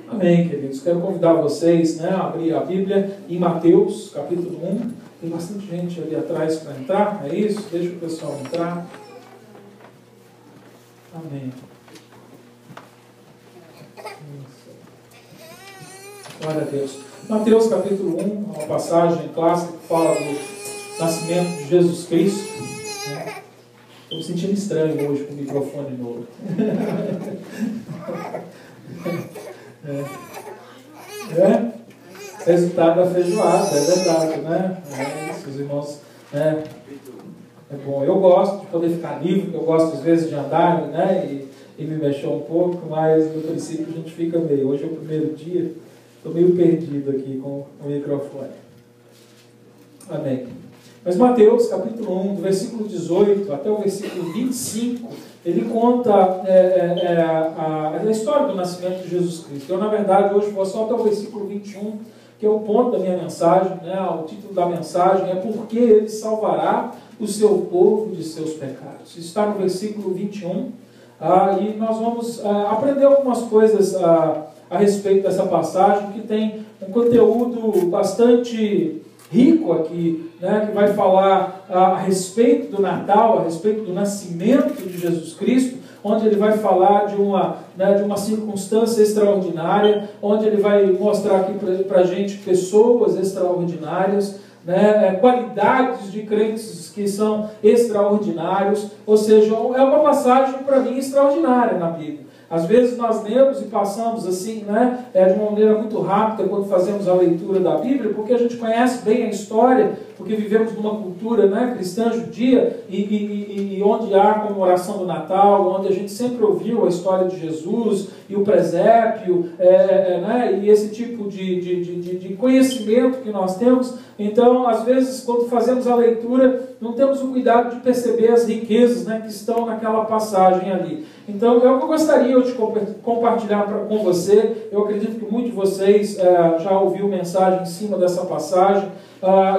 Amém, queridos. Quero convidar vocês, né, a abrir a Bíblia em Mateus, capítulo 1. Tem bastante gente ali atrás para entrar, é isso? Deixa o pessoal entrar. Amém. Glória a Deus. Mateus, capítulo 1, uma passagem clássica que fala do nascimento de Jesus Cristo. Estou me sentindo estranho hoje com o microfone novo. Resultado da feijoada, é verdade, né? É isso, os irmãos. É bom. Eu gosto de poder ficar livre, eu gosto às vezes de andar, né? E me mexer um pouco, mas no princípio a gente fica meio. Hoje é o primeiro dia, estou meio perdido aqui com o microfone. Amém. Mas Mateus, capítulo 1, do versículo 18 até o versículo 25, ele conta a história do nascimento de Jesus Cristo. Eu, na verdade, hoje vou só até o versículo 21, que é o ponto da minha mensagem, né? O título da mensagem é Porque Ele Salvará o Seu Povo de Seus Pecados. Isso está no versículo 21, e nós vamos aprender algumas coisas a respeito dessa passagem, que tem um conteúdo bastante rico aqui, né, que vai falar a respeito do Natal, a respeito do nascimento de Jesus Cristo, onde ele vai falar de uma circunstância extraordinária, onde ele vai mostrar aqui para a gente pessoas extraordinárias, né, qualidades de crentes que são extraordinários, ou seja, é uma passagem para mim extraordinária na Bíblia. Às vezes nós lemos e passamos assim, né, de uma maneira muito rápida quando fazemos a leitura da Bíblia, porque a gente conhece bem a história, porque vivemos numa cultura, né, cristã judia, e onde há a comemoração do Natal, onde a gente sempre ouviu a história de Jesus e o presépio, né, e esse tipo de conhecimento que nós temos. Então, às vezes, quando fazemos a leitura, não temos o cuidado de perceber as riquezas, né, que estão naquela passagem ali. Então, é o que eu gostaria de compartilhar com você. Eu acredito que muitos de vocês já ouviram mensagem em cima dessa passagem,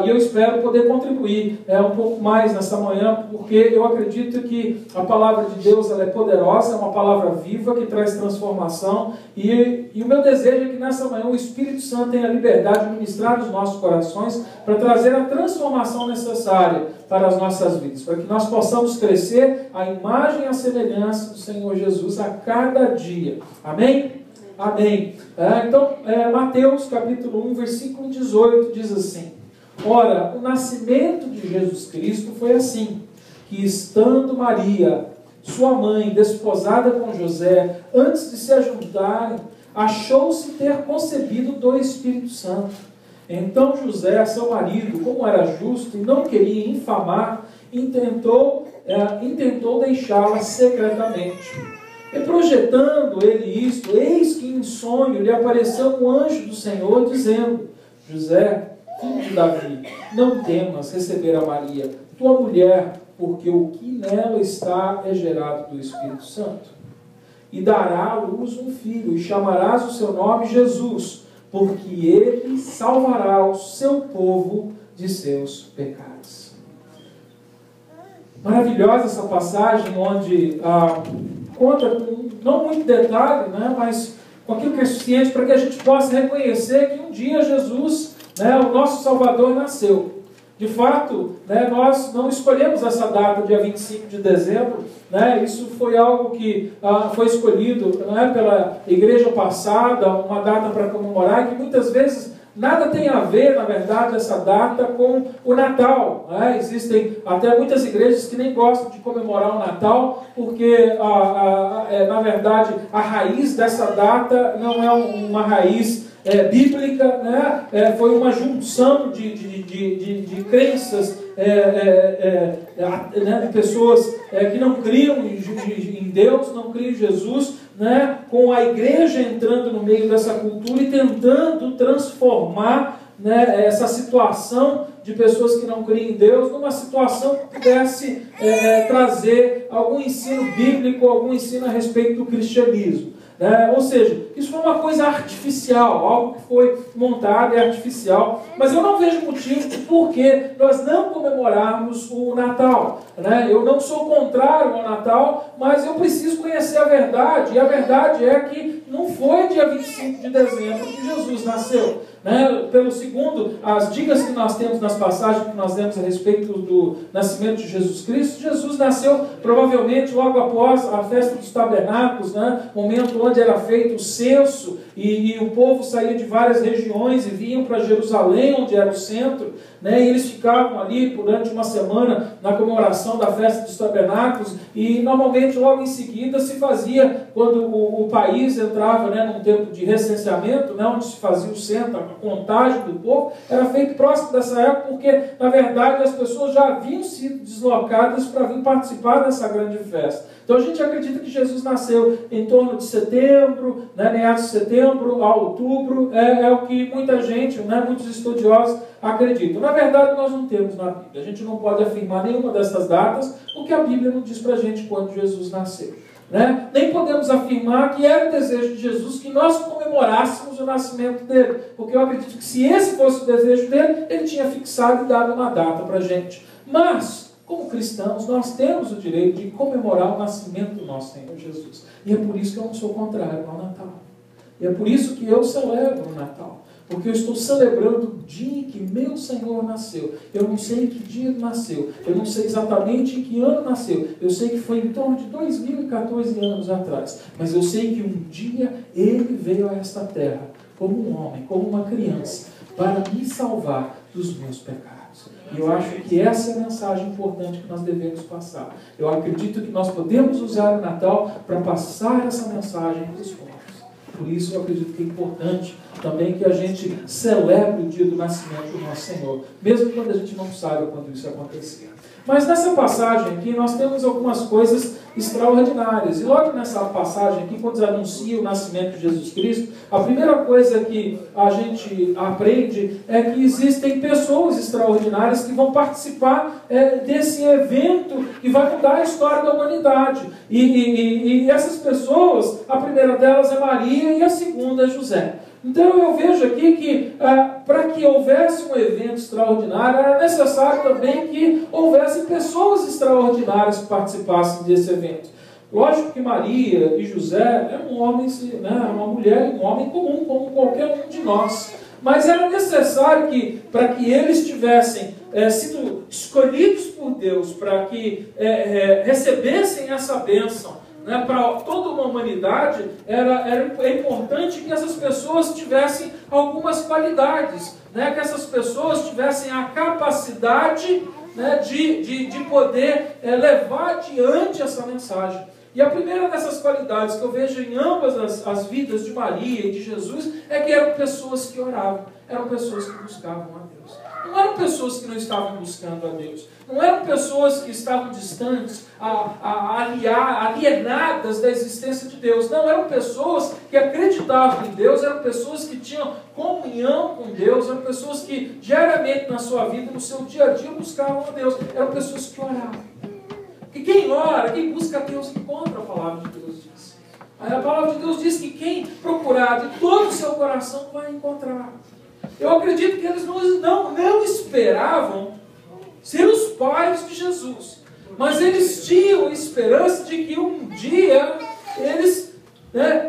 e eu espero poder contribuir um pouco mais nessa manhã, porque eu acredito que a palavra de Deus ela é poderosa, é uma palavra viva que traz transformação, e o meu desejo é que nessa manhã o Espírito Santo tenha a liberdade de ministrar os nossos corações para trazer a transformação necessária para as nossas vidas, para que nós possamos crescer à imagem e à semelhança do Senhor Jesus a cada dia. Amém? Amém. Então, Mateus capítulo 1, versículo 18 diz assim: Ora, o nascimento de Jesus Cristo foi assim, que estando Maria, sua mãe, desposada com José, antes de se ajuntarem, achou-se ter concebido do Espírito Santo. Então José, seu marido, como era justo e não queria infamar, intentou deixá-la secretamente. E projetando ele isto, eis que em sonho lhe apareceu um anjo do Senhor, dizendo: José, filho de Davi, não temas receber a Maria, tua mulher, porque o que nela está é gerado do Espírito Santo. E dará à luz um filho, e chamarás o seu nome Jesus, porque ele salvará o seu povo de seus pecados. Maravilhosa essa passagem, onde conta com, não muito detalhe, né, mas com aquilo que é suficiente para que a gente possa reconhecer que um dia Jesus, né, o nosso Salvador, nasceu. De fato, né, nós não escolhemos essa data, dia 25 de dezembro, né, isso foi algo que foi escolhido, né, pela igreja passada, uma data para comemorar, que muitas vezes nada tem a ver, na verdade, essa data com o Natal. Né? Existem até muitas igrejas que nem gostam de comemorar o Natal, porque, na verdade, a raiz dessa data não é uma raiz bíblica, né? Foi uma junção de crenças, de pessoas que não criam em Deus, não criam em Jesus, né? Com a igreja entrando no meio dessa cultura e tentando transformar, né, essa situação de pessoas que não criam em Deus numa situação que pudesse trazer algum ensino bíblico, algum ensino a respeito do cristianismo. Ou seja, isso foi uma coisa artificial, algo que foi montado e artificial. Mas eu não vejo motivo por que nós não comemorarmos o Natal. Eu não sou contrário ao Natal, mas eu preciso conhecer a verdade. E a verdade é que não foi dia 25 de dezembro que Jesus nasceu. Pelo segundo, as dicas que nós temos nas passagens que nós lemos a respeito do nascimento de Jesus Cristo, Jesus nasceu provavelmente logo após a festa dos tabernáculos, momento onde era feito o censo e o povo saía de várias regiões e vinham para Jerusalém, onde era o centro, e eles ficavam ali durante uma semana na comemoração da festa dos tabernáculos, e normalmente logo em seguida se fazia, quando o país entrava num tempo de recenseamento, onde se fazia o centro, a contagem do povo, era feito próximo dessa época, porque na verdade as pessoas já haviam sido deslocadas para vir participar dessa grande festa. Então a gente acredita que Jesus nasceu em torno de setembro, meados de setembro a outubro, é o que muita gente, muitos estudiosos acreditam. Na verdade nós não temos na Bíblia, a gente não pode afirmar nenhuma dessas datas, porque a Bíblia não diz para a gente quando Jesus nasceu. Nem podemos afirmar que era o desejo de Jesus que nós comemorássemos o nascimento dele, porque eu acredito que se esse fosse o desejo dele, ele tinha fixado e dado uma data para a gente. Mas como cristãos, nós temos o direito de comemorar o nascimento do nosso Senhor Jesus. E é por isso que eu não sou contrário ao Natal. E é por isso que eu celebro o Natal. Porque eu estou celebrando o dia em que meu Senhor nasceu. Eu não sei em que dia ele nasceu. Eu não sei exatamente em que ano nasceu. Eu sei que foi em torno de 2014 anos atrás. Mas eu sei que um dia ele veio a esta terra como um homem, como uma criança, para me salvar dos meus pecados. E eu acho que essa é a mensagem importante que nós devemos passar. Eu acredito que nós podemos usar o Natal para passar essa mensagem para os povos. Por isso eu acredito que é importante também que a gente celebre o dia do nascimento do nosso Senhor, mesmo quando a gente não saiba quando isso acontecer. Mas nessa passagem aqui nós temos algumas coisas extraordinárias. E logo nessa passagem aqui, quando anuncia o nascimento de Jesus Cristo, a primeira coisa que a gente aprende é que existem pessoas extraordinárias que vão participar desse evento que vai mudar a história da humanidade. E essas pessoas, a primeira delas é Maria e a segunda é José. Então eu vejo aqui que para que houvesse um evento extraordinário, era necessário também que houvessem pessoas extraordinárias que participassem desse evento. Lógico que Maria e José é um homem, uma mulher e um homem comum, como qualquer um de nós. Mas era necessário que, para que eles tivessem sido escolhidos por Deus, para que recebessem essa bênção, para toda uma humanidade, é importante que essas pessoas tivessem algumas qualidades, que essas pessoas tivessem a capacidade de poder levar adiante essa mensagem. E a primeira dessas qualidades que eu vejo em ambas as vidas de Maria e de Jesus é que eram pessoas que oravam, eram pessoas que buscavam a Deus. Não eram pessoas que não estavam buscando a Deus. Não eram pessoas que estavam distantes, alienadas da existência de Deus. Não, eram pessoas que acreditavam em Deus, eram pessoas que tinham comunhão com Deus, eram pessoas que diariamente na sua vida, no seu dia a dia, buscavam a Deus. Eram pessoas que oravam. Porque quem ora, quem busca a Deus, encontra, a palavra de Deus diz. A palavra de Deus diz que quem procurar de todo o seu coração vai encontrar. Eu acredito que eles não esperavam ser os pais de Jesus, mas eles tinham esperança de que um dia eles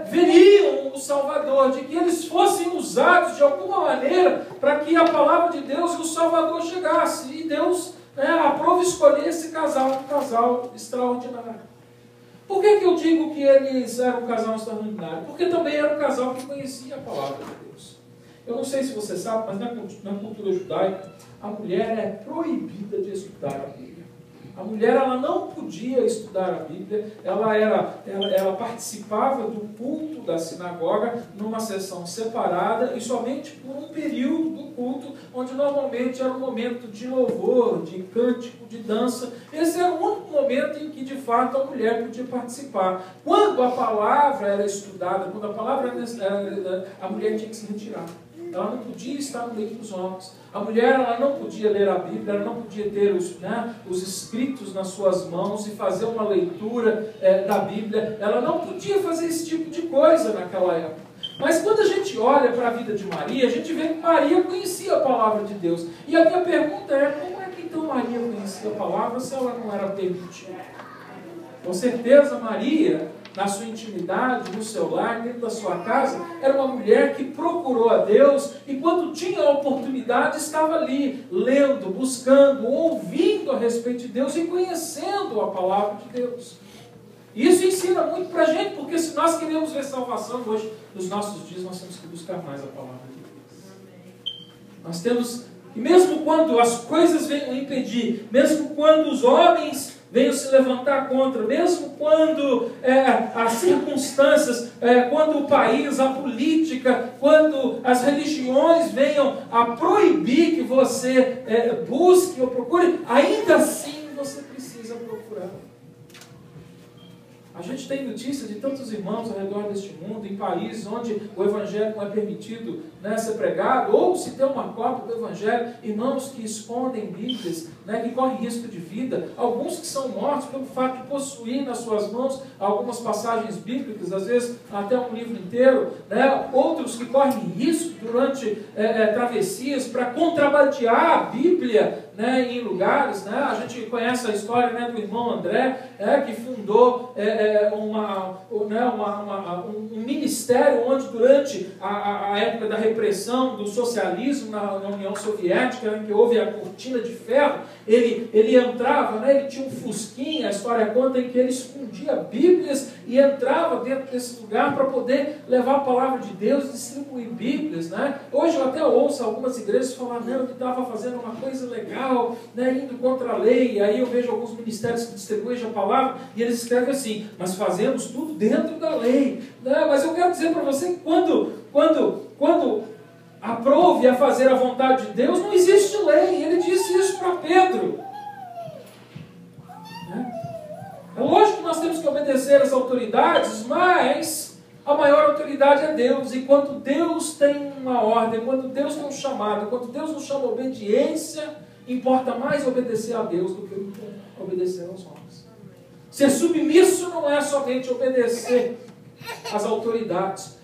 veriam o Salvador, de que eles fossem usados de alguma maneira para que a palavra de Deus e o Salvador chegasse. E Deus aprova escolher esse casal, um casal extraordinário. Por que eu digo que eles eram um casal extraordinário? Porque também era um casal que conhecia a palavra de Deus. Eu não sei se você sabe, mas na cultura judaica, a mulher é proibida de estudar a Bíblia. A mulher ela não podia estudar a Bíblia, ela participava do culto da sinagoga numa sessão separada e somente por um período do culto, onde normalmente era um momento de louvor, de cântico, de dança. Esse era o único momento em que de fato a mulher podia participar. Quando a palavra era estudada, quando a palavra a mulher tinha que se retirar. ela não podia estar no meio dos homens. A mulher, ela não podia ler a Bíblia, ela não podia ter os escritos nas suas mãos e fazer uma leitura da Bíblia. Ela não podia fazer esse tipo de coisa naquela época. Mas quando a gente olha para a vida de Maria, a gente vê que Maria conhecia a palavra de Deus. E a minha pergunta é, como é que então Maria conhecia a palavra se ela não era permitida? Com certeza Maria, na sua intimidade, no seu lar, dentro da sua casa, era uma mulher que procurou a Deus e quando tinha a oportunidade estava ali, lendo, buscando, ouvindo a respeito de Deus e conhecendo a palavra de Deus. E isso ensina muito para a gente, porque se nós queremos ver salvação hoje, nos nossos dias, nós temos que buscar mais a palavra de Deus. Nós temos, e mesmo quando as coisas venham impedir, mesmo quando os homens venham se levantar contra, mesmo quando as circunstâncias, quando o país, a política, quando as religiões venham a proibir que você busque ou procure, ainda assim você precisa procurar. A gente tem notícia de tantos irmãos ao redor deste mundo, em países onde o Evangelho não é permitido ser pregado, ou se tem uma cópia do Evangelho, irmãos que escondem Bíblias, que correm risco de vida, alguns que são mortos pelo fato de possuir nas suas mãos algumas passagens bíblicas, às vezes até um livro inteiro, outros que correm risco durante travessias para contrabandear a Bíblia em lugares. A gente conhece a história do irmão André, que fundou um ministério onde durante a época da repressão do socialismo na União Soviética, em que houve a cortina de ferro, ele entrava, ele tinha um fusquinha, a história conta, em que ele escondia Bíblias e entrava dentro desse lugar para poder levar a palavra de Deus, distribuir Bíblias. Hoje eu até ouço algumas igrejas falar, não, que estava fazendo uma coisa legal, indo contra a lei, e aí eu vejo alguns ministérios que distribuem a palavra, e eles escrevem assim, mas fazemos tudo dentro da lei. Mas eu quero dizer para você que quando aprove a fazer a vontade de Deus, não existe lei. Ele disse isso para Pedro. É lógico que nós temos que obedecer às autoridades, mas a maior autoridade é Deus. E quando Deus tem uma ordem, quando Deus tem um chamado, quando Deus nos chama a obediência, importa mais obedecer a Deus do que obedecer aos homens. Ser submisso não é somente obedecer às autoridades,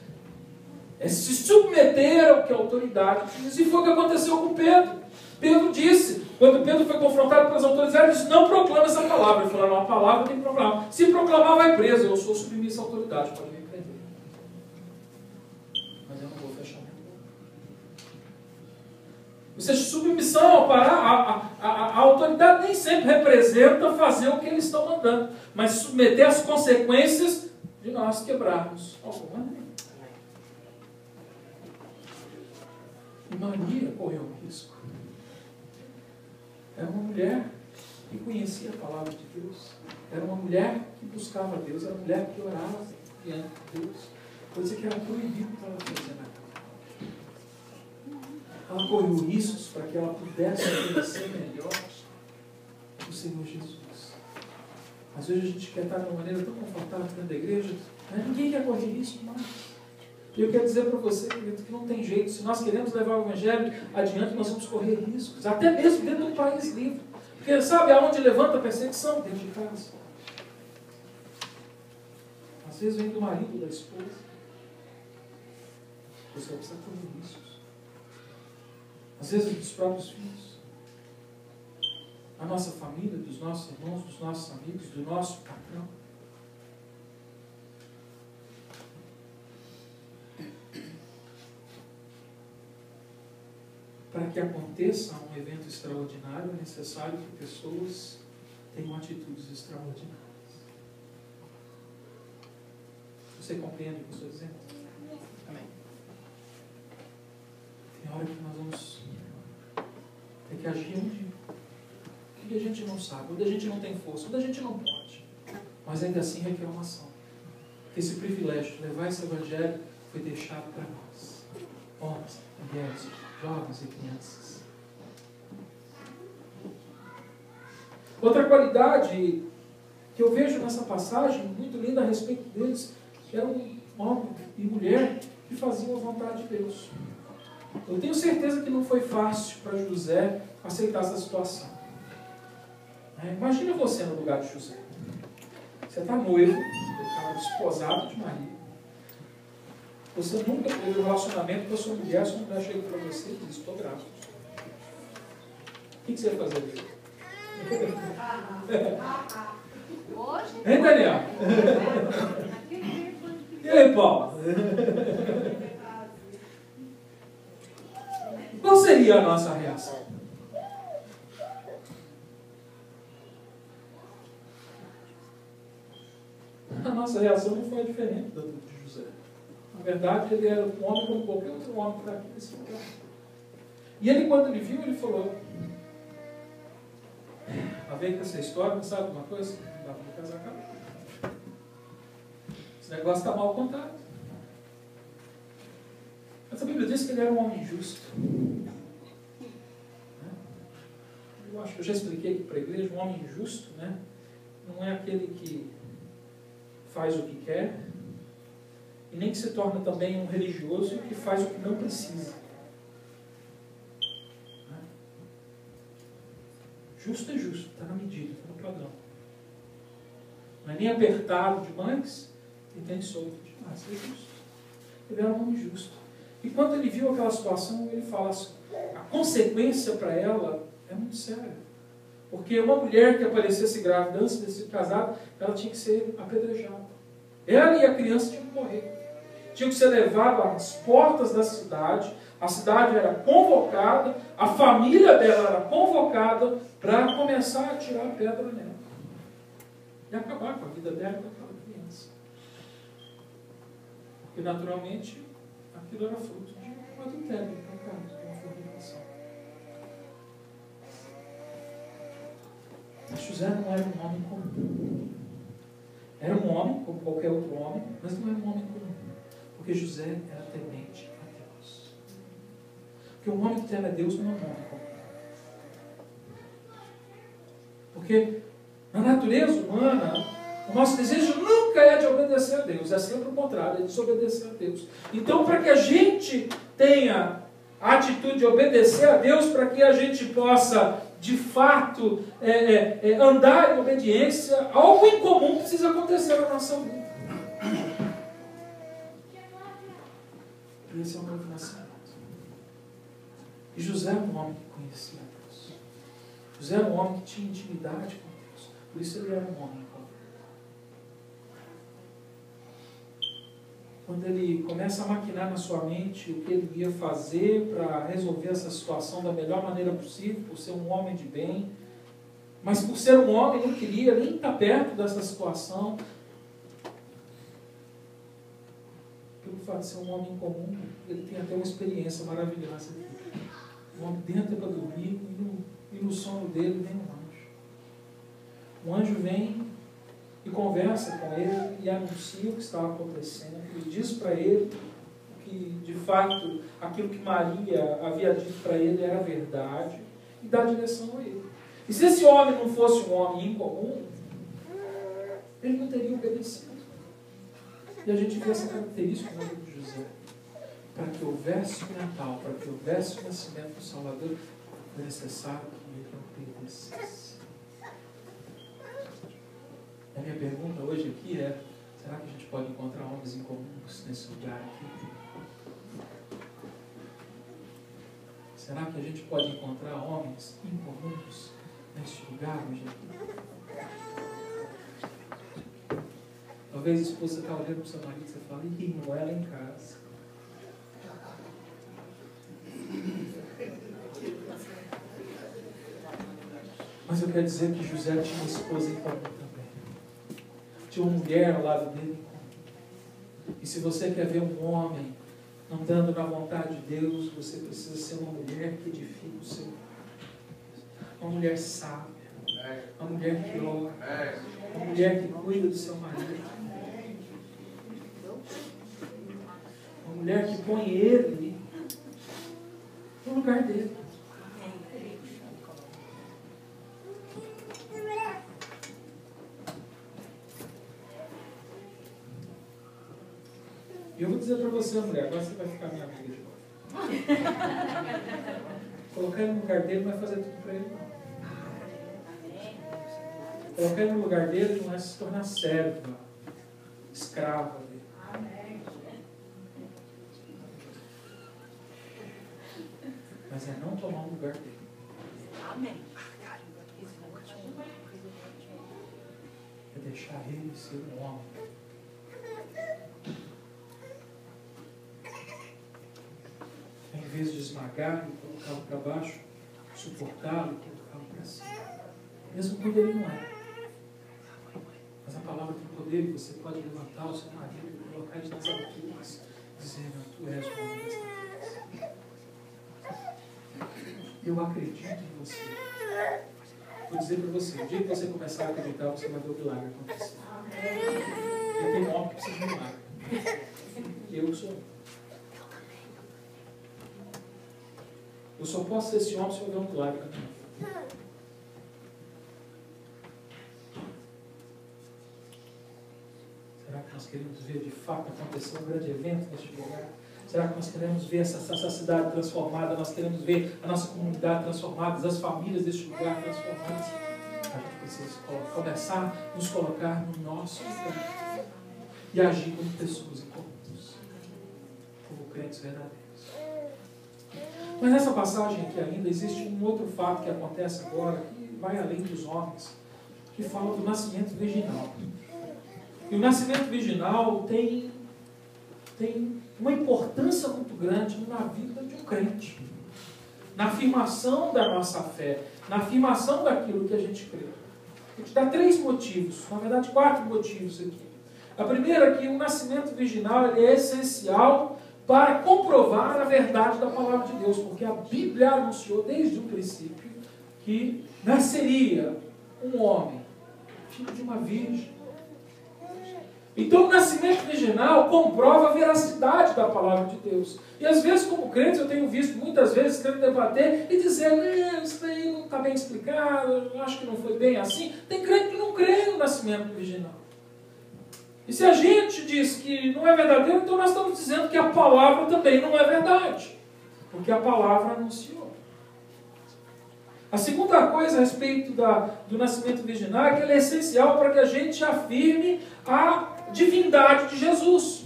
é se submeter ao que a autoridade diz. E foi o que aconteceu com Pedro. Pedro disse, quando Pedro foi confrontado pelas autoridades, ele disse, não proclama essa palavra. Ele falou, não, a palavra tem que proclamar. Se proclamar, vai preso. Eu sou submisso à autoridade, pode me prender. Mas eu não vou fechar minha boca. Ou seja, submissão a autoridade nem sempre representa fazer o que eles estão mandando, mas submeter as consequências de nós quebrarmos alguma lei. E Maria correu um risco. Era uma mulher que conhecia a palavra de Deus. Era uma mulher que buscava Deus. Era uma mulher que orava diante de Deus. Coisa que era proibido para ela fazer na casa. Ela correu riscos para que ela pudesse conhecer melhor o Senhor Jesus. Às vezes a gente quer estar de uma maneira tão confortável dentro da igreja, mas ninguém quer correr risco mais. E eu quero dizer para você, querido, que não tem jeito. Se nós queremos levar o Evangelho adiante, nós vamos correr riscos. Até mesmo dentro do país livre. Porque sabe aonde levanta a perseguição? Dentro de casa. Às vezes vem do marido, da esposa. Você precisa correr riscos. Às vezes dos próprios filhos. A nossa família, dos nossos irmãos, dos nossos amigos, do nosso patrão. Para que aconteça um evento extraordinário, é necessário que pessoas tenham atitudes extraordinárias. Você compreende o que eu estou dizendo? Amém. Tem hora que nós vamos ter que agir onde a gente não sabe, onde a gente não tem força, onde a gente não pode. Mas ainda assim requer uma ação. Esse privilégio de levar esse Evangelho foi deixado para nós. Homens, mulheres, jovens e crianças. Outra qualidade que eu vejo nessa passagem, muito linda a respeito deles, era um homem e mulher que faziam a vontade de Deus. Eu tenho certeza que não foi fácil para José aceitar essa situação. Imagina você no lugar de José. Você está noivo, está desposado de marido. Você nunca teve um relacionamento com a sua mulher chega para você e diz, estou grávida. O que você vai fazer dele? Hein, Daniel? E aí, Paulo? Qual seria a nossa reação? A nossa reação não foi diferente da de José. Na verdade, ele era um homem como qualquer outro homem que está aqui nesse lugar. E ele, quando ele viu, ele falou: a ver com essa história, não sabe uma coisa? Não dá para casar com ela. Esse negócio está mal contado. Mas a Bíblia diz que ele era um homem justo. Eu acho que eu já expliquei aqui para a igreja, um homem justo, né? Não é aquele que faz o que quer, e nem que se torna também um religioso que faz o que não precisa. Justo é justo, está na medida, está no padrão. Não é nem apertado demais, e nem solto demais. É justo. Ele era um homem justo. E quando ele viu aquela situação, ele fala assim, a consequência para ela é muito séria. Porque uma mulher que aparecesse grávida antes de ser casada, ela tinha que ser apedrejada. Ela e a criança tinham que morrer. Tinham que ser levadas às portas da cidade. A cidade era convocada, a família dela era convocada para começar a tirar a pedra nela. E acabar com a vida dela e daquela criança. Porque naturalmente aquilo era fruto de um adultério, de um pecado, de uma fornicação. Mas José não era um homem comum. Era um homem, como qualquer outro homem, mas não era um homem comum. Porque José era temente a Deus. Porque um homem que teme a Deus não é um homem comum. Porque na natureza humana, o nosso desejo nunca é de obedecer a Deus, é sempre o contrário, é desobedecer a Deus. Então, para que a gente tenha a atitude de obedecer a Deus, para que a gente possa, de fato, andar em obediência, algo incomum precisa acontecer na nossa vida. Esse é o novo nascimento. E José era um homem que conhecia Deus. José era um homem que tinha intimidade com Deus. Por isso ele era um homem comum. Quando ele começa a maquinar na sua mente o que ele ia fazer para resolver essa situação da melhor maneira possível, por ser um homem de bem, mas por ser um homem não queria nem estar perto dessa situação. Pelo fato de ser um homem comum, ele tem até uma experiência maravilhosa. Um homem dentro para dormir e no sono dele vem um anjo. Um anjo vem e conversa com ele e anuncia o que estava acontecendo. E diz para ele que, de fato, aquilo que Maria havia dito para ele era verdade e dá direção a ele. E se esse homem não fosse um homem incomum, ele não teria obedecido. E a gente vê essa característica no livro de José. Para que houvesse o Natal, para que houvesse o nascimento do Salvador, foi necessário que ele obedecesse. A minha pergunta hoje aqui é: será que a gente pode encontrar homens incomuns nesse lugar aqui? Será que a gente pode encontrar homens incomuns neste lugar hoje aqui? Talvez a esposa está olhando para o seu marido e você fala: ih, não é lá em casa. Mas eu quero dizer que José tinha uma esposa em comum também. Tinha uma mulher ao lado dele. E se você quer ver um homem andando na vontade de Deus, você precisa ser uma mulher que edifica o seu lar. Uma mulher sábia. Uma mulher que ora. Uma mulher que cuida do seu marido. Uma mulher que põe ele no lugar dele. E eu vou dizer para você, mulher, agora você vai ficar minha amiga de novo. Colocar ele no lugar dele não é fazer tudo para ele, não. Colocar ele no lugar dele não é se tornar serva, escrava dele. Mas é não tomar o lugar dele. É deixar ele ser um homem. Em vez de esmagar e colocá-lo para baixo, suportá-lo e colocá-lo para cima. Mesmo quando ele não é. Mas a palavra tem poder e você pode levantar o seu marido e colocar ele nas alturas, dizendo: tu és o homem desta casa. Eu acredito em você. Vou dizer para você, o dia que você começar a acreditar, você vai ver o milagre acontecer. Eu tenho um homem que precisa de milagre. Eu sou. Eu só posso ser esse homem se eu ver um milagre na minha vida. Será que nós queremos ver de fato acontecer um grande evento neste lugar? Será que nós queremos ver essa cidade transformada? Nós queremos ver a nossa comunidade transformada, as famílias deste lugar transformadas? A gente precisa começar a nos colocar no nosso lugar e agir como pessoas incomuns, como crentes verdadeiros. Mas nessa passagem aqui ainda existe um outro fato que acontece agora, que vai além dos homens, que fala do nascimento virginal. E o nascimento virginal tem uma importância muito grande na vida de um crente, na afirmação da nossa fé, na afirmação daquilo que a gente crê. Vou te dar 3 motivos, na verdade 4 motivos aqui. A primeira é que o nascimento virginal ele é essencial para comprovar a verdade da palavra de Deus, porque a Bíblia anunciou desde o princípio que nasceria um homem, filho de uma virgem. Então o nascimento virginal comprova a veracidade da palavra de Deus. E às vezes, como crentes, eu tenho visto muitas vezes querendo debater e dizer: isso aí não está bem explicado, eu acho que não foi bem assim. Tem crente que não crê no nascimento virginal. E se a gente diz que não é verdadeiro, então nós estamos dizendo que a palavra também não é verdade. Porque a palavra anunciou. A segunda coisa a respeito do nascimento virginal é que ele é essencial para que a gente afirme a divindade de Jesus.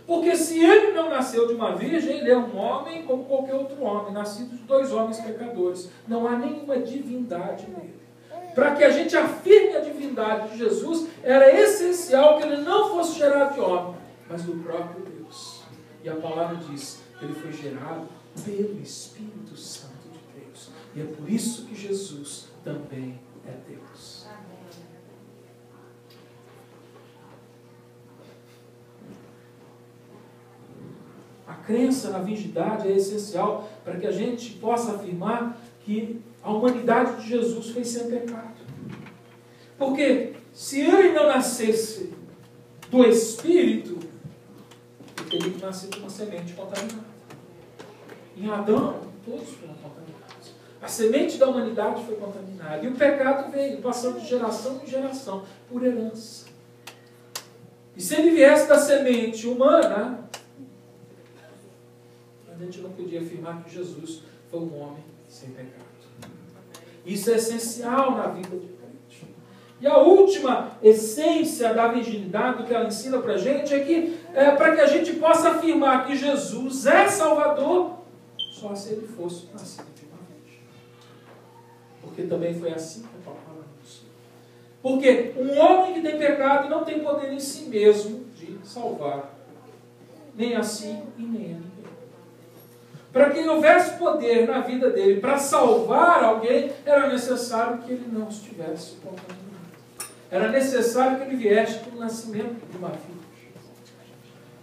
Porque se ele não nasceu de uma virgem, ele é um homem como qualquer outro homem, nascido de 2 homens pecadores. Não há nenhuma divindade nele. Para que a gente afirme a divindade de Jesus, era essencial que ele não fosse gerado de homem, mas do próprio Deus. E a palavra diz que ele foi gerado pelo Espírito Santo de Deus. E é por isso que Jesus também é Deus. A crença na virgindade é essencial para que a gente possa afirmar que a humanidade de Jesus foi sem pecado. Porque se ele não nascesse do Espírito, ele teria que nascer de uma semente contaminada. Em Adão, todos foram contaminados. A semente da humanidade foi contaminada. E o pecado veio, passando de geração em geração, por herança. E se ele viesse da semente humana, a gente não podia afirmar que Jesus foi um homem sem pecado. Isso é essencial na vida de crente. E a última essência da virgindade, que ela ensina para a gente, é que para que a gente possa afirmar que Jesus é Salvador, só se ele fosse nascido de uma virgem. Porque também foi assim que a palavra anunciou. Porque um homem que tem pecado não tem poder em si mesmo de salvar. Nem a si e nem a ninguém. Para que houvesse poder na vida dele para salvar alguém, era necessário que ele não estivesse contaminado. Era necessário que ele viesse pelo nascimento de uma virgem.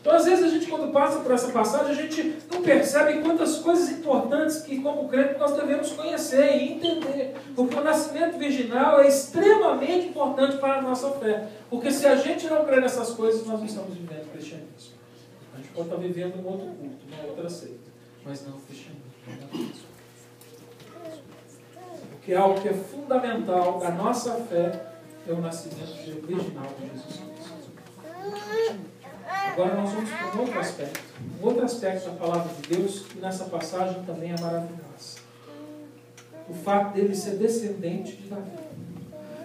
Então, às vezes, a gente, quando passa por essa passagem, a gente não percebe quantas coisas importantes que, como crente, nós devemos conhecer e entender. Porque o nascimento virginal é extremamente importante para a nossa fé. Porque se a gente não crê nessas coisas, nós não estamos vivendo o cristianismo. A gente pode estar vivendo um outro culto, uma outra seita, mas não o cristianismo. Porque algo que é fundamental da nossa fé é o nascimento virginal de Jesus Cristo. Agora nós vamos para um outro aspecto da palavra de Deus, que nessa passagem também é maravilhosa. O fato dele ser descendente de Davi.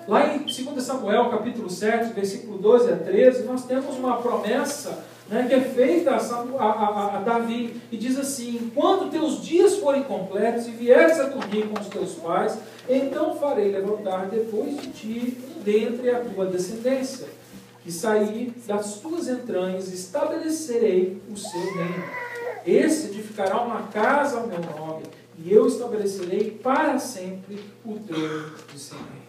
Lá em 2 Samuel, capítulo 7, versículo 12 a 13, nós temos uma promessa, né, que é feita a Davi, e diz assim: quando teus dias forem completos e vieres a dormir com os teus pais, então farei levantar depois de ti dentre a tua descendência, que sair das tuas entranhas, estabelecerei o seu reino. Esse edificará uma casa ao meu nome, e eu estabelecerei para sempre o trono de seu reino.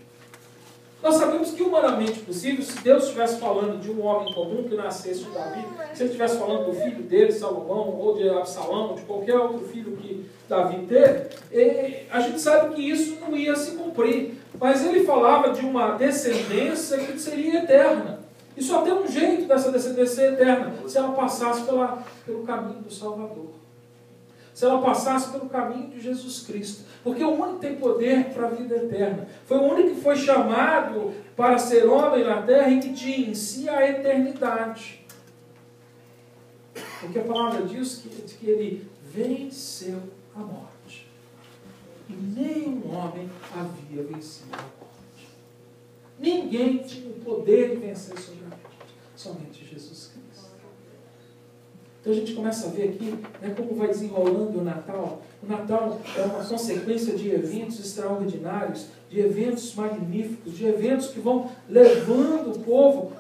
Nós sabemos que humanamente possível, se Deus estivesse falando de um homem comum que nascesse de Davi, se ele estivesse falando do filho dele, Salomão, ou de Absalão, ou de qualquer outro filho que Davi teve, a gente sabe que isso não ia se cumprir. Mas ele falava de uma descendência que seria eterna. E só tem um jeito dessa descendência ser eterna: se ela passasse pelo caminho do Salvador. Se ela passasse pelo caminho de Jesus Cristo. Porque o único que tem poder para a vida eterna. Foi o único que foi chamado para ser homem na terra e que tinha em si a eternidade. Porque a palavra diz que ele venceu a morte. E nenhum homem havia vencido a morte. Ninguém tinha o poder de vencer sobre a morte. Somente Jesus Cristo. Então a gente começa a ver aqui, né, como vai desenrolando o Natal. O Natal é uma consequência de eventos extraordinários, de eventos magníficos, de eventos que vão levando o povo,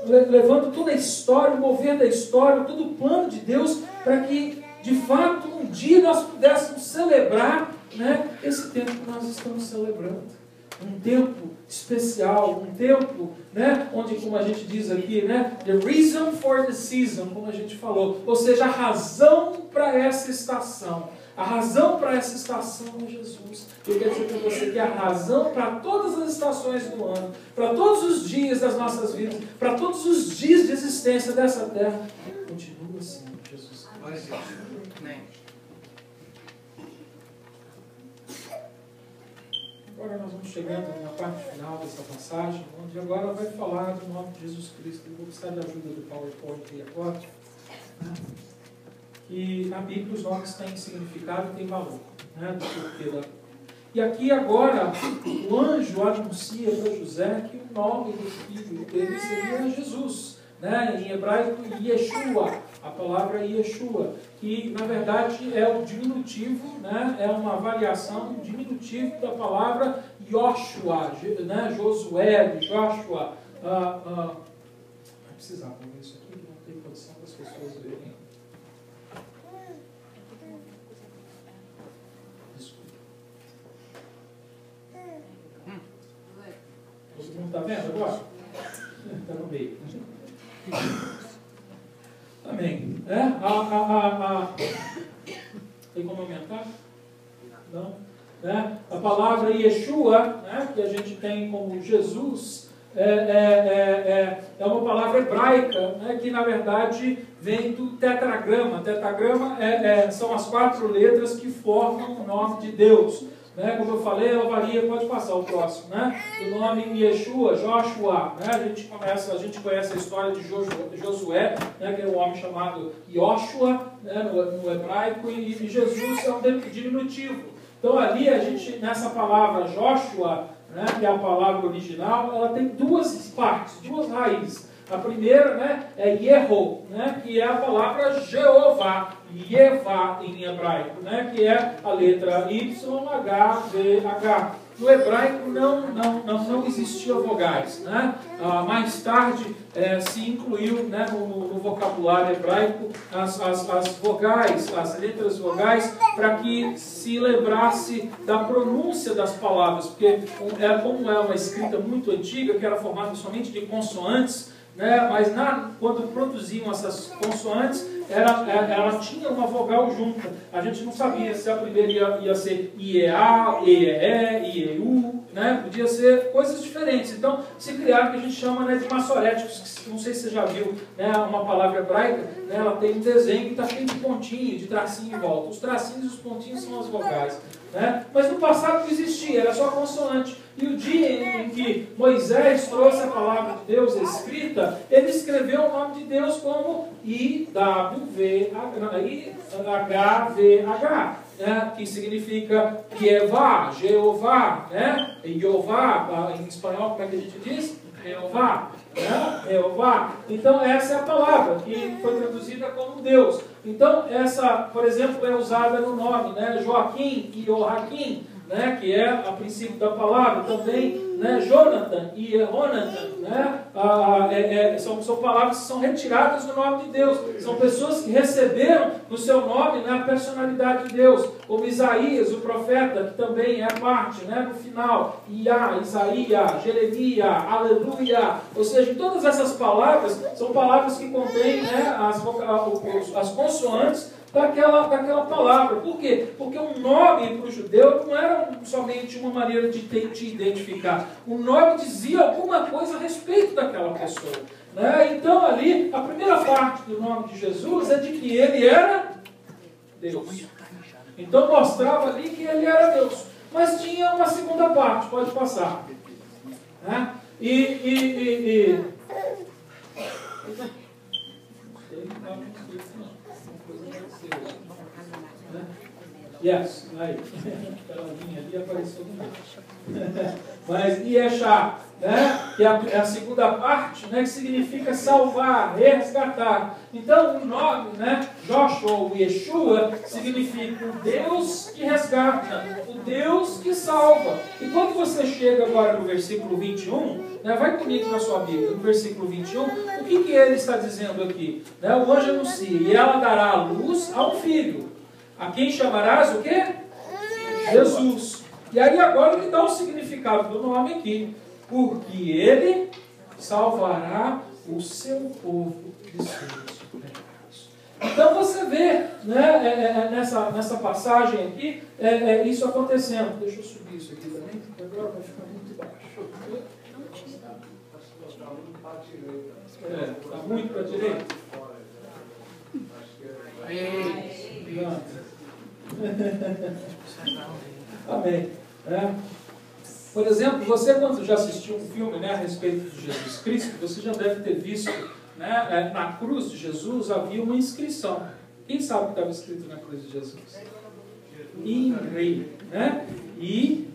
levando toda a história, o mover da história, todo o plano de Deus, para que de fato um dia nós pudéssemos celebrar, né, esse tempo que nós estamos celebrando. Um tempo especial, um tempo, né, onde, como a gente diz aqui, né, the reason for the season, como a gente falou, ou seja, a razão para essa estação. A razão para essa estação é Jesus. Eu quero dizer para você que a razão para todas as estações do ano, para todos os dias das nossas vidas, para todos os dias de existência dessa terra, continua sendo Jesus Cristo. Agora nós vamos chegando na parte final dessa passagem, onde agora vai falar do nome de Jesus Cristo. Eu vou precisar de ajuda do PowerPoint aí agora. Né? E na Bíblia os nomes têm significado e têm valor. Né? E aqui agora o anjo anuncia para José que o nome do filho dele seria Jesus. Né? Em hebraico, Yeshua. A palavra Yeshua, que na verdade é o diminutivo, né? É uma variação do diminutivo da palavra Yoshua, né? Josué, Joshua. Vai precisar ver isso aqui, não tem condição das pessoas verem. Desculpa. Todo mundo está vendo agora? Está no meio. Amém. Tem como aumentar? Não. Né? A palavra Yeshua, né, que a gente tem como Jesus, é uma palavra hebraica, né, que na verdade vem do tetragrama. Tetragrama são as 4 letras que formam o nome de Deus. Né? Como eu falei, ela varia, pode passar o próximo, né? O nome Yeshua, Joshua, né? A gente conhece a história de Josué, né? Que é um homem chamado Yoshua, né? no hebraico, e Jesus é um diminutivo. Então ali a gente, nessa palavra Joshua, né? Que é a palavra original, ela tem 2 partes, 2 raízes. A primeira, né, é Yeho, né, que é a palavra Jeová, Yevá em hebraico, né, que é a letra YHVH. No hebraico não existiam vogais. Né? Mais tarde se incluiu, né, no vocabulário hebraico as vogais, as letras vogais, para que se lembrasse da pronúncia das palavras, porque como é uma escrita muito antiga, que era formada somente de consoantes, né? Mas quando produziam essas consoantes, ela tinha uma vogal junta. A gente não sabia se a primeira ia ser IEA, IEE, IEU, né? Podia ser coisas diferentes. Então, se criaram o que a gente chama, né, de maçoréticos, que não sei se você já viu, né, uma palavra hebraica, né, ela tem um desenho que está cheio de pontinho, de tracinho em volta. Os tracinhos e os pontinhos são as vogais. Né? Mas no passado não existia, era só consoante. E o dia em que Moisés trouxe a palavra de Deus escrita, ele escreveu o nome de Deus como IWVH, né? Que significa Jeová, Jeová, né? Jeová, em espanhol, como é que a gente diz? Jeová, né? Jeová. Então essa é a palavra que foi traduzida como Deus. Então essa, por exemplo, é usada no nome, né? Joaquim e Joaquim, né? Que é a princípio da palavra. Também, né? Jonathan e Jonathan, né? São palavras que são retiradas do nome de Deus. São pessoas que receberam no seu nome, né, a personalidade de Deus. Como Isaías, o profeta, que também é parte, né, no final. Isaías, Jeremias, aleluia. Ou seja, todas essas palavras são palavras que contêm, né, as consoantes daquela palavra. Por quê? Porque um nome para o judeu não era somente uma maneira de te identificar. O nome dizia alguma coisa a respeito daquela pessoa. Né? Então ali, a primeira parte do nome de Jesus é de que ele era Deus. Então mostrava ali que ele era Deus. Mas tinha uma segunda parte, pode passar. Né? Yes, aí. Aquela linha ali apareceu no meio. Mas Yeshá, né? Que é a segunda parte, né? Que significa salvar, resgatar. Então o nome, né? Joshua ou Yeshua significa o Deus que resgata, o Deus que salva. E quando você chega agora no versículo 21, né? Vai comigo na sua Bíblia, no versículo 21, o que ele está dizendo aqui? Né? O anjo anuncia, e ela dará a luz a um filho. A quem chamarás o quê? Jesus. E aí agora ele dá o significado do nome aqui. Porque ele salvará o seu povo de seus pecados. Então você vê, né, nessa passagem aqui, isso acontecendo. Deixa eu subir isso aqui também, porque agora vai ficar muito baixo. Está muito para a direita? Amém. Por exemplo, você quando já assistiu um filme, né, a respeito de Jesus Cristo, você já deve ter visto, né, na cruz de Jesus havia uma inscrição. Quem sabe o que estava escrito na cruz de Jesus? INRI, né? I,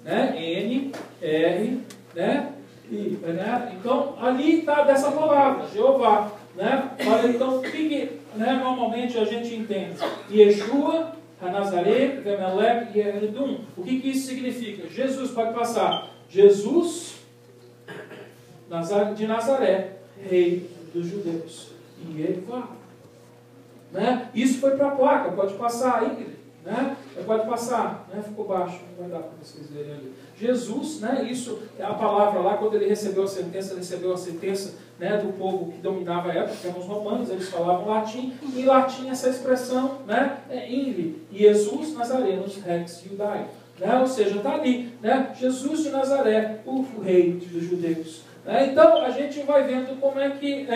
né? N, R, né? I, né? Então ali está dessa palavra, Jeová, né? Olha, então o que, né, normalmente a gente entende? Yeshua, Hanazaré, Vemelech e Eredum. O que isso significa? Jesus, pode passar. Jesus de Nazaré, rei dos judeus. E ele vai. Né? Isso foi para a placa, pode passar aí, né? Pode passar, né? Ficou baixo, não vai dar para vocês verem ali. Jesus, né? Isso é a palavra lá, quando ele recebeu a sentença, né, do povo que dominava a época, que eram os romanos, eles falavam latim, e em latim essa expressão, né, é INRI, Jesus Nazarenos Rex Judai. Né? Ou seja, está ali, né? Jesus de Nazaré, o rei dos judeus. Então a gente vai vendo como é que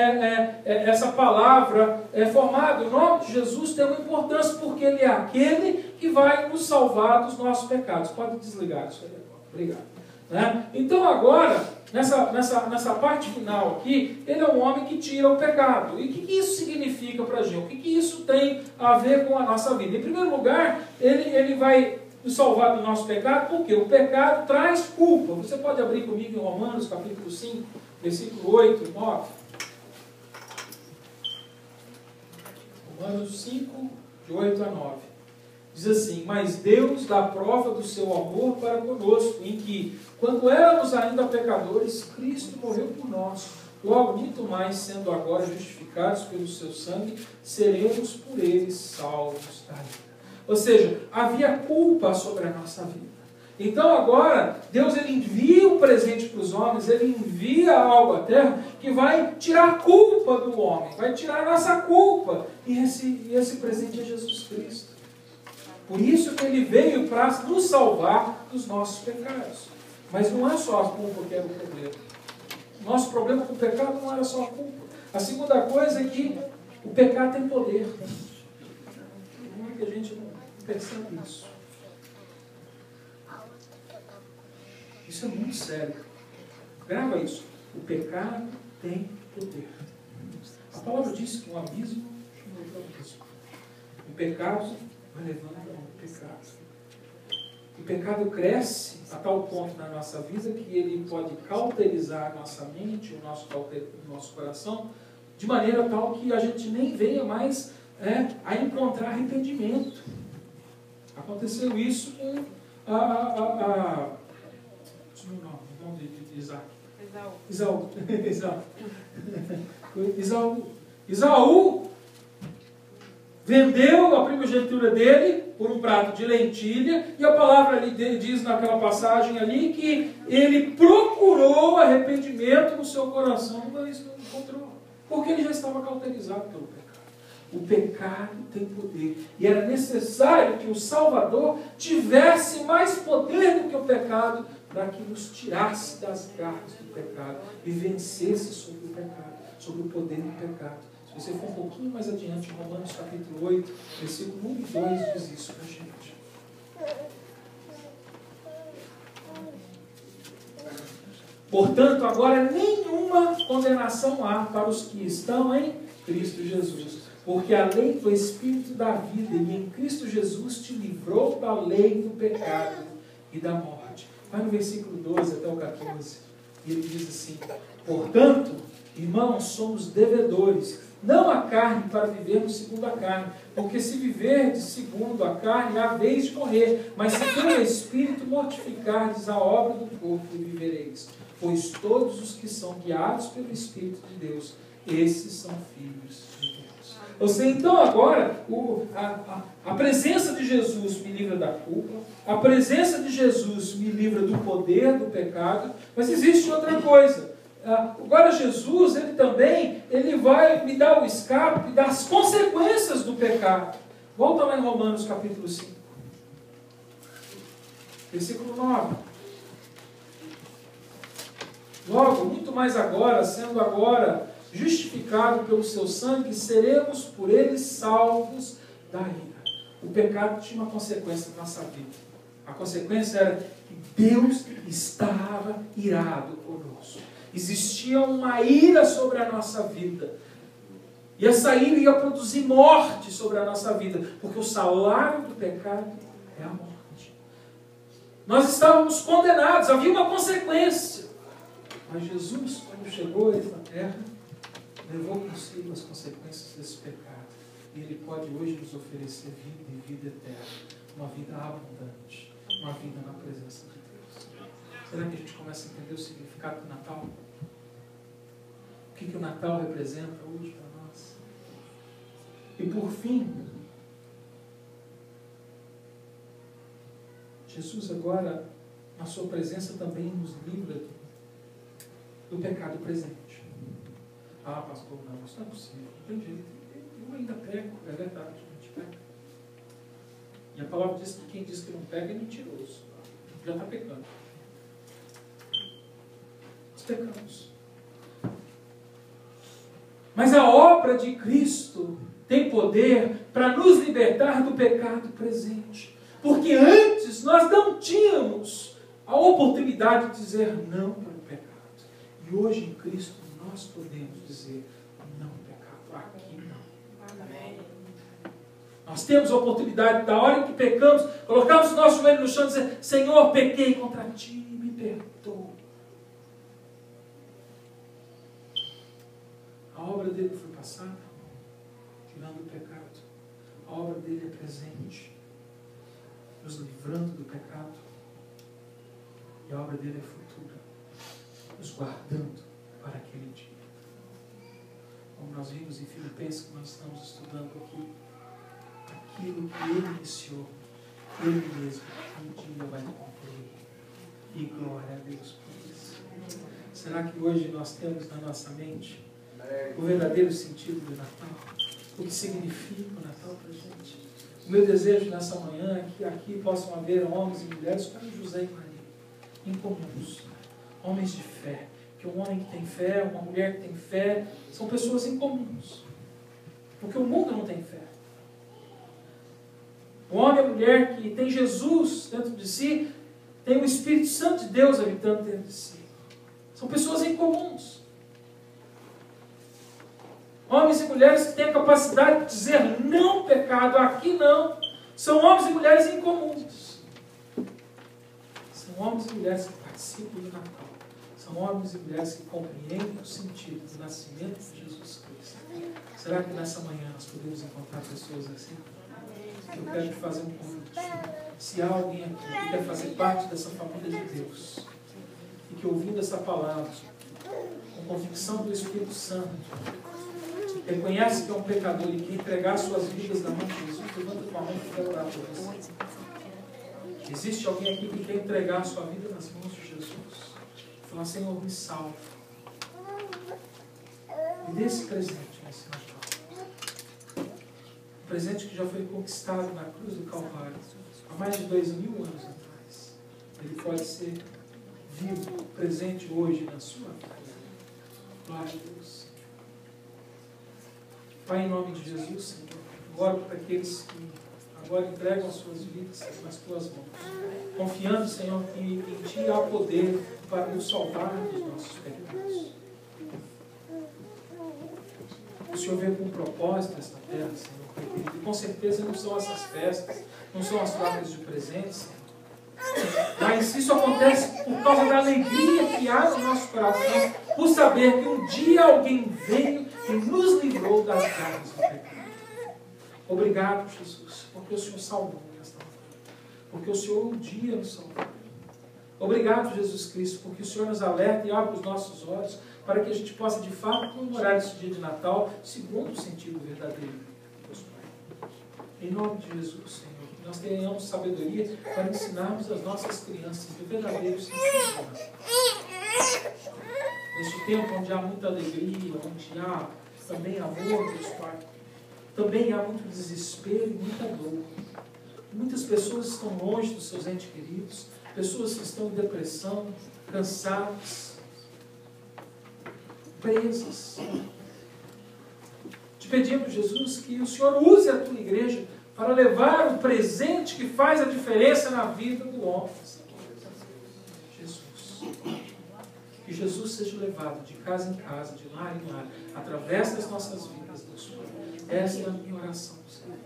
essa palavra é formada. O nome de Jesus tem uma importância porque ele é aquele que vai nos salvar dos nossos pecados. Pode desligar isso aí agora. Obrigado. Né? Então agora, nessa parte final aqui, ele é um homem que tira o pecado. E o que isso significa para a gente? O que isso tem a ver com a nossa vida? Em primeiro lugar, ele vai nos salvar do nosso pecado, porque o pecado traz culpa. Você pode abrir comigo em Romanos, capítulo 5, versículo 8 e 9. Romanos 5, de 8 a 9. Diz assim: mas Deus dá prova do seu amor para conosco, em que, quando éramos ainda pecadores, Cristo morreu por nós. Logo, muito mais, sendo agora justificados pelo seu sangue, seremos por ele salvos da ira. Ou seja, havia culpa sobre a nossa vida. Então agora, Deus ele envia um presente para os homens, ele envia algo à terra que vai tirar a culpa do homem, vai tirar a nossa culpa. E esse presente é Jesus Cristo. Por isso que ele veio para nos salvar dos nossos pecados. Mas não é só a culpa que era o problema. Nosso problema com o pecado não era só a culpa. A segunda coisa é que o pecado tem poder. Como é que a gente não percebe isso? Isso é muito sério. Grava isso. O pecado tem poder. A palavra diz que um abismo chama outro abismo. O pecado vai levando a outro pecado. O pecado cresce a tal ponto na nossa vida que ele pode cauterizar a nossa mente, o nosso coração, de maneira tal que a gente nem venha mais a encontrar arrependimento. Aconteceu isso com o nome de Isaac. Esaú vendeu a primogenitura dele por um prato de lentilha, e a palavra ali diz naquela passagem ali que ele procurou arrependimento no seu coração, mas não encontrou, porque ele já estava cauterizado pelo pecado. O pecado tem poder, e era necessário que o Salvador tivesse mais poder do que o pecado, para que nos tirasse das garras do pecado e vencesse sobre o pecado, sobre o poder do pecado. Se você for um pouquinho mais adiante, em Romanos capítulo 8, versículo 1 e 2, diz isso para a gente. Portanto, agora nenhuma condenação há para os que estão em Cristo Jesus. Porque a lei do Espírito da vida e em Cristo Jesus te livrou da lei do pecado e da morte. Vai no versículo 12 até o 14. E ele diz assim: portanto, irmãos, somos devedores, não a carne, para vivermos segundo a carne. Porque se viverdes segundo a carne, há vez de morrer. Mas se pelo Espírito mortificardes a obra do corpo, vivereis. Pois todos os que são guiados pelo Espírito de Deus, esses são filhos de Deus. Ou seja, então agora, a presença de Jesus me livra da culpa, a presença de Jesus me livra do poder do pecado, mas existe outra coisa. Agora Jesus, ele vai me dar o escape das consequências do pecado. Volta lá em Romanos capítulo 5. Versículo 9. Logo, muito mais agora, sendo agora justificado pelo seu sangue, seremos por ele salvos da ira. O pecado tinha uma consequência na nossa vida. A consequência era que Deus estava irado conosco. Existia uma ira sobre a nossa vida. E essa ira ia produzir morte sobre a nossa vida, porque o salário do pecado é a morte. Nós estávamos condenados, havia uma consequência. Mas Jesus, quando chegou ele na terra, levou consigo as consequências desse pecado. E ele pode hoje nos oferecer vida e vida eterna. Uma vida abundante. Uma vida na presença de Deus. Será que a gente começa a entender o significado do Natal? O que o Natal representa hoje para nós? E por fim, Jesus agora, na sua presença, também nos livra do pecado presente. Ah, pastor, não, isso não é possível, não tem jeito. Eu ainda pego, é verdade, a gente pega. E a palavra diz que quem diz que não pega é mentiroso. Já está pecando. Nós pecamos. Mas a obra de Cristo tem poder para nos libertar do pecado presente. Porque antes nós não tínhamos a oportunidade de dizer não para o pecado. E hoje em Cristo nós podemos dizer não pecado, aqui não. Amém. Nós temos a oportunidade, da hora em que pecamos, colocarmos o nosso joelho no chão e dizer: Senhor, pequei contra ti, me perdoa. A obra dele foi passada, tirando o pecado. A obra dele é presente, nos livrando do pecado. E a obra dele é futura, nos guardando para aquele dia. Como nós vimos em Filipenses, que nós estamos estudando aqui, aquilo que ele iniciou, ele mesmo um dia vai cumprir. E glória a Deus por isso. Será que hoje nós temos na nossa mente o verdadeiro sentido do Natal? O que significa o Natal para a gente? O meu desejo nessa manhã é que aqui possam haver homens e mulheres como José e Maria, incomuns. Homens de fé. Porque um homem que tem fé, uma mulher que tem fé, são pessoas incomuns. Porque o mundo não tem fé. O homem e a mulher que tem Jesus dentro de si, tem o Espírito Santo de Deus habitando dentro de si. São pessoas incomuns. Homens e mulheres que têm a capacidade de dizer não pecado, aqui não. São homens e mulheres incomuns. São homens e mulheres que participam do Natal. São homens e mulheres que compreendem o sentido do nascimento de Jesus Cristo. Será que nessa manhã nós podemos encontrar pessoas assim? Eu quero te fazer um convite. Se há alguém aqui que quer fazer parte dessa família de Deus e que ouvindo essa palavra, com convicção do Espírito Santo, reconhece que é um pecador e quer entregar suas vidas na mão de Jesus, levanta tua mão e quer orar por você. Existe alguém aqui que quer entregar a sua vida nas mãos de Jesus? Falar, Senhor, me salva. Me dê esse presente nesse Natal. Um presente que já foi conquistado na cruz do Calvário há mais de 2000 anos atrás. Ele pode ser vivo, presente hoje na sua vida. Glória a Deus. Pai, em nome de Jesus, Senhor, eu oro para aqueles que agora entregam as suas vidas nas tuas mãos, confiando, Senhor, que em Ti há poder para nos salvar dos nossos pecados. O Senhor veio com um propósito nesta terra, Senhor, e com certeza não são essas festas, não são as trocas de presentes, Senhor. Mas isso acontece por causa da alegria que há no nosso coração, por saber que um dia alguém veio e nos livrou das garras do pecado. Obrigado, Jesus, porque o Senhor salvou nesta hora. Porque o Senhor um dia nos salvou. Obrigado, Jesus Cristo, porque o Senhor nos alerta e abre os nossos olhos para que a gente possa, de fato, comemorar esse dia de Natal segundo o sentido verdadeiro. Deus Pai. Em nome de Jesus, Senhor, que nós tenhamos sabedoria para ensinarmos as nossas crianças o verdadeiro sentido. Neste tempo onde há muita alegria, onde há também amor, Deus Pai, também há muito desespero e muita dor. Muitas pessoas estão longe dos seus entes queridos, pessoas que estão em depressão, cansadas, presas. Te pedimos, Jesus, que o Senhor use a tua igreja para levar o presente que faz a diferença na vida do homem. Que Jesus seja levado de casa em casa, de lar em lar, através das nossas vidas, Deus Pai. Essa é a minha oração, Senhor.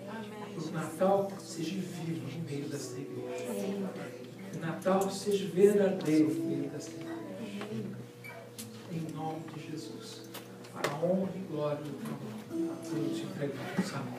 Que o Natal seja vivo no meio desta igreja. Que o Natal seja verdadeiro no meio desta igreja. Em nome de Jesus. Para a honra e glória do teu nome. Eu te entregamos. Amém.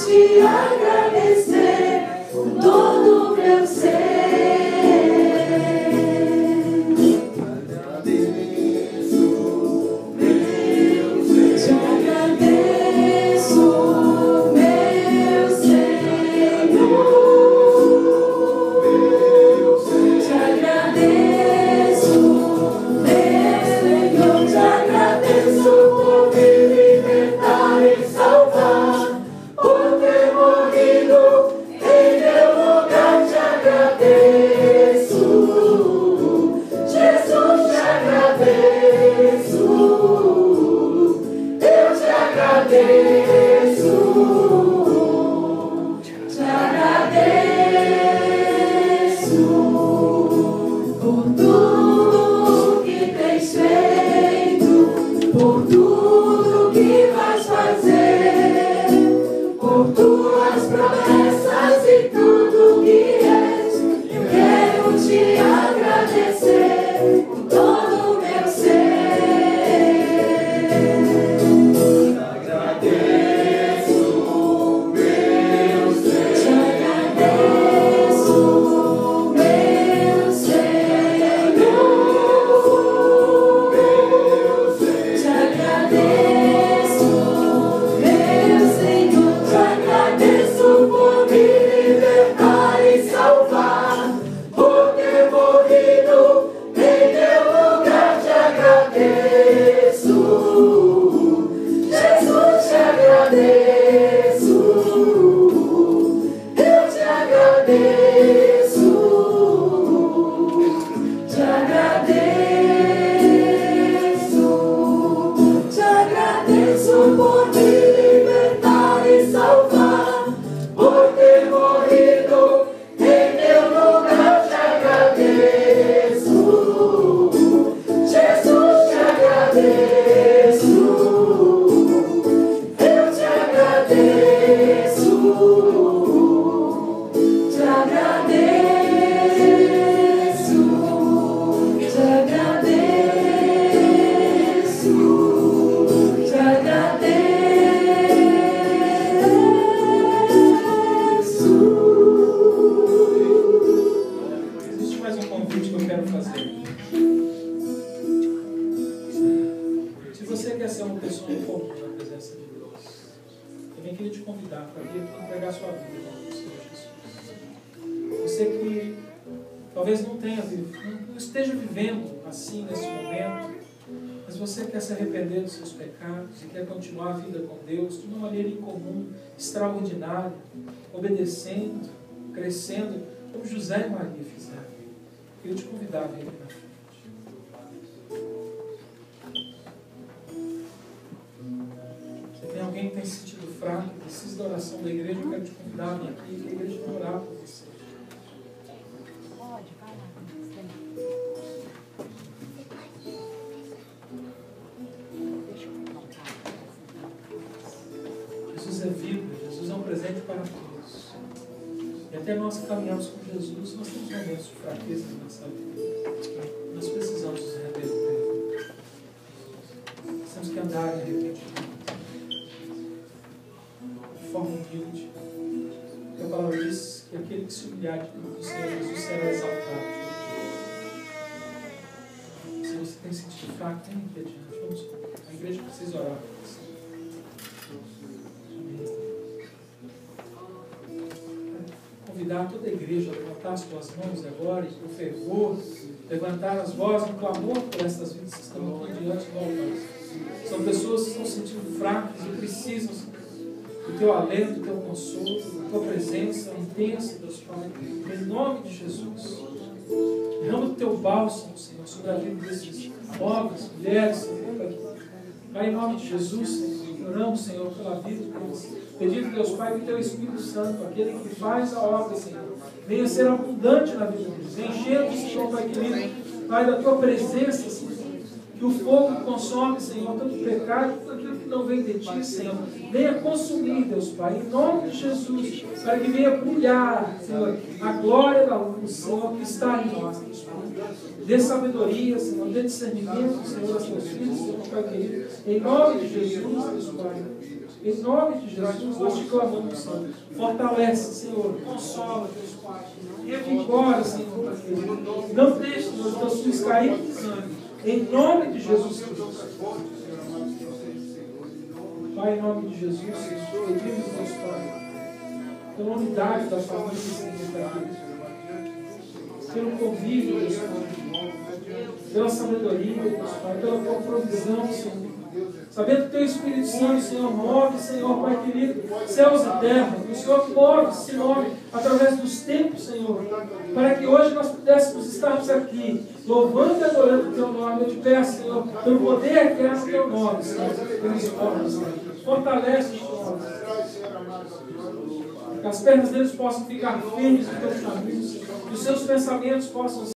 Te agradecer por todo o meu por me libertar e salvar, por ter morrido em meu lugar. Te agradeço, Jesus, te agradeço, eu te agradeço, te agradeço, te agradeço, te agradeço. Existe mais um convite que eu quero fazer. Se você quer ser uma pessoa comum na presença de Deus, eu também queria te convidar para vir aqui entregar sua vida ao Senhor Jesus. Você que talvez não esteja vivendo assim nesse momento, mas você quer se arrepender dos seus pecados e quer continuar a vida com Deus de uma maneira incomum, extraordinária, obedecendo, crescendo, como José e Maria fizeram. Eu queria te convidar a vir aqui na frente. Se tem alguém que tem se sentido fraco, precisa da oração da igreja, eu quero te convidar a vir aqui, que a igreja vai orar por você. Pode, vai lá. Deixa eu colocar. Jesus é vida, Jesus é um presente para todos. E até nós que caminhamos com Jesus, nós temos momentos de fraqueza na nossa vida. Nós precisamos nos render a Ele. Nós temos que andar em arrependimento, de forma humilde. Porque a palavra diz que aquele que se humilhar diante do Senhor Jesus será exaltado. Se você tem sentido fraco, vem aqui adiante. Vamos, a igreja precisa orar por você. Convidar toda a igreja a levantar as suas mãos agora e com fervor, levantar as vozes em clamor por essas vidas que estão aqui diante do altar. São pessoas que estão se sentindo fracas e precisam do teu alento, do teu consolo, da tua presença intensa, Deus Pai. Em nome de Jesus, derrama o teu bálsamo, Senhor, sobre a vida desses homens, mulheres, Senhor. Pai, em nome de Jesus, Senhor, oramos, Senhor, pela vida deles. Pedindo, Deus Pai, que o teu Espírito Santo, aquele que faz a obra, Senhor, venha ser abundante na vida deles. Enchendo, Senhor, Pai querido, Pai, da tua presença, Senhor. Que o fogo consome, Senhor, todo o pecado, tudo aquilo que não vem de ti, Senhor. Venha consumir, Deus Pai, em nome de Jesus, para que venha brilhar, Senhor, a glória da luz, Senhor, que está em nós, Deus Pai. Dê sabedoria, Senhor, dê discernimento, Senhor, aos teus filhos, Senhor, Pai querido. Em nome de Jesus, Deus Pai. Em nome de Jesus, nós te clamamos, Senhor. Fortalece, Senhor. Consola, Deus Pai. Revigora, Senhor, Pai querido. Não deixe, Senhor, os teus filhos caírem em sangue. Em nome de Jesus Cristo. Pai, em nome de Jesus, pedimos, Deus Pai, pela unidade da família, Senhor, Pai querido. Pelo convívio, Deus Pai. Pela sabedoria, Deus Pai. Pela tua provisão, Senhor. Sabendo que o teu Espírito Santo, Senhor, move, Senhor, Pai querido, céus e terra. O Senhor move, se move através dos tempos, Senhor, para que hoje nós pudéssemos estarmos aqui, louvando e adorando o teu nome. Eu te peço, Senhor, pelo poder que é no teu nome, Senhor, pelos povos, Senhor. Fortalece os povos. Que as pernas deles possam ficar firmes no teu caminho, Senhor. Que os seus pensamentos possam